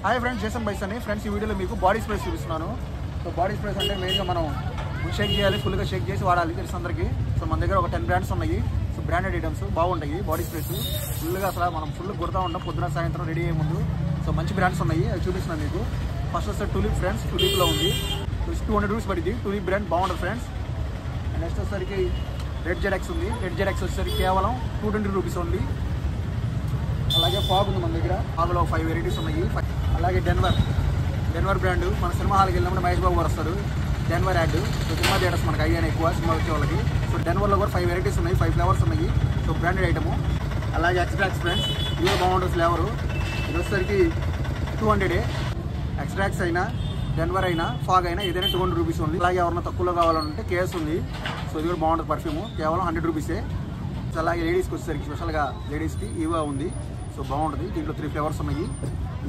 Hi friends, Jason buys అని friends. ఈ వీడియోలో మీకు బాడీ స్ప్రేస్ చూపిస్తున్నాను. సో బాడీ స్ప్రేస్ అంటే మెయిన్గా మనం షేక్ చేయాలి, ఫుల్గా షేక్ చేసి వాడాలి తెలుసు అందరికీ. సో మన దగ్గర ఒక 10 బ్రాండ్స్ ఉన్నాయి. సో బ్రాండెడ్ ఐటమ్స్ బాగుంటాయి. బాడీ స్ప్రేస్ ఫుల్గా అసలు మనం ఫుల్ కొడతా ఉంటాం పొద్దున సాయంత్రం రెడీ అయ్యే ముందు. సో మంచి బ్రాండ్స్ ఉన్నాయి, అవి చూపిస్తున్నాను మీకు. ఫస్ట్ వస్తే టూలిప్ ఫ్రెండ్స్, టూలిప్లో ఉంది. 200 రూపీస్ పడింది. టూలిప్ బ్రాండ్ బాగుంటుంది ఫ్రెండ్స్. అండ్ నెక్స్ట్ వచ్చేసరికి రెడ్ జెడ్-ఎక్స్ ఉంది. రెడ్ జెడ్-ఎక్స్ వచ్చేసరికి కేవలం 220 రూపీస్ ఉంది. అలాగే ఫాగ్ ఉంది మన దగ్గర. ఫాగ్లో 5 వెరైటీస్ ఉన్నాయి. అలాగే డెన్వర్ బ్రాండ్ మన సినిమా హాల్కి వెళ్ళినప్పుడు మహేష్ బాబు గారు వస్తారు. Denver add. So cinema theatres మనకు అయ్యాను ఎక్కువ సినిమా వచ్చే వాళ్ళకి. సో డెన్వర్లో కూడా 5 వెరైటీస్ ఉన్నాయి, 5 ఫ్లేవర్స్ ఉన్నాయి. So branded item. అలాగే ఎక్స్ట్రాక్స్ ఫ్రెండ్స్, ఇవే బాగుంటుంది ఫ్లేవరు. ఇది వచ్చేసరికి 200. ఎక్స్ట్రాక్స్ అయినా డెన్వర్ అయినా ఫాగ్ అయినా ఏదైనా 200 రూపీస్ ఉంది. అలాగే ఎవరైనా తక్కువలో కావాలంటే కేఎస్ ఉంది. సో ఇది కూడా బాగుంటుంది పర్ఫ్యూమ్, కేవలం 100 రూపీసే. సో అలాగే లేడీస్కి వచ్చేసరికి స్పెషల్గా లేడీస్కి ఈవా ఉంది. సో బాగుంటుంది. దీంట్లో 3 ఫ్లేవర్స్ ఉన్నాయి.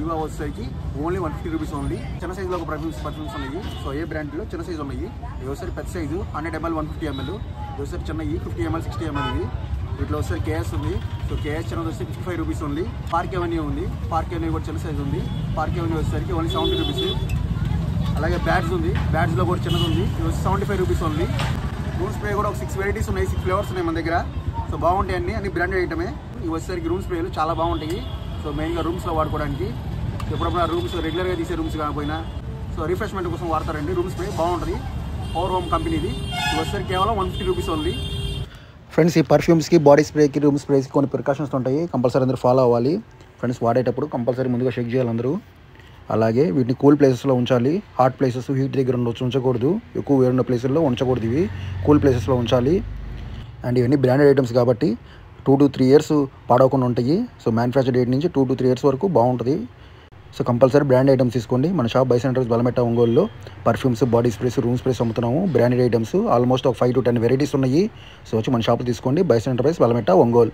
ఈవా వచ్చేసరికి ఓన్లీ 150 రూపీస్ ఉంది. చిన్న సైజులో ఒక పర్ఫ్యూమ్స్ ఉన్నాయి. సో ఏ బ్రాండ్లో చిన్న సైజు ఉన్నాయి. ఇది వచ్చేసరికి పెద్ద సైజు 100 ml 150 ml. ఇది వచ్చేసరికి చిన్నవి 50 ml 60 ml ఇది. వీటిలో వచ్చేసరికి కేఎస్ ఉంది. సో కేఎస్ చిన్నది వచ్చేసి 55 రూపీస్ ఉంది. పార్క్ ఎవెన్యూ ఉంది. పార్క్ ఎవెన్యూ కూడా చిన్న సైజు ఉంది. పార్క్ ఎవెన్యూ వచ్చేసరికి ఓన్లీ 70 రూపీస్. అలాగే బ్యాడ్స్ ఉంది. బ్యాడ్స్లో కూడా చిన్నది ఉంది. ఇది వచ్చి 75 రూపీస్ ఉంది. రూమ్ స్ప్రే కూడా ఒక 6 వెరైటీస్ ఉన్నాయి, 6 ఫ్లేవర్స్ ఉన్నాయి మన దగ్గర. సో బాగుంటాయి అన్ని బ్రాండెడ్ ఐటమే. ఇవి వచ్చేసరికి రూమ్ స్ప్రేలు చాలా బాగుంటాయి. సో మెయిన్గా రూమ్స్లో వాడుకోవడానికి. ఎప్పుడప్పుడు రూమ్స్ రెగ్యులర్గా తీసే రూమ్స్ కాకపోయినా సో రిఫ్రెష్మెంట్ కోసం వాడతారండి. రూమ్ స్ప్రే బాగుంటుంది. పవర్ హోమ్ కంపెనీది. ఇది వచ్చేసరికి కేవలం 150 రూపీస్ ఉంది. ఫ్రెండ్స్, ఈ పర్ఫ్యూమ్స్కి, బాడీ స్ప్రేకి, రూమ్ స్ప్రేస్కి కొన్ని ప్రికాషన్స్ ఉంటాయి. కంపల్సరీ అందరూ ఫాలో అవ్వాలి ఫ్రెండ్స్. వాడేటప్పుడు కంపల్సరీ ముందుగా చెక్ చేయాలి అందరూ. అలాగే వీటిని కూల్ ప్లేసెస్లో ఉంచాలి. హాట్ ప్లేసెస్, హీట్ దగ్గర ఉంచకూడదు. ఎక్కువ వేరున్న ప్లేసుల్లో ఉంచకూడదు. ఇవి కూల్ ప్లేసెస్లో ఉంచాలి. అండ్ ఇవన్నీ బ్రాండెడ్ ఐటమ్స్ కాబట్టి 2 to 3 years పాడవకుండా ఉంటాయి. సో మ్యానుఫ్యాక్చర్ డేట్ నుంచి 2 to 3 years వరకు బాగుంటుంది. సో కంపల్సరీ బ్రాండ్ ఐటమ్స్ తీసుకోండి. మన షాప్ బైస్ సెంటర్స్ బలమెట్ట ఒంగోలులో perfumes, body sprays, room sprays అమ్ముతున్నాము. బ్రాండెడ్ ఐటమ్స్ ఆల్మోస్ట్ ఒక 5 to 10 వెరైటీస్ ఉన్నాయి. సో వచ్చి మన షాప్ తీసుకోండి. బైస్ సెంటర్ బైస్ బలమెట్ట ఒంగోలు.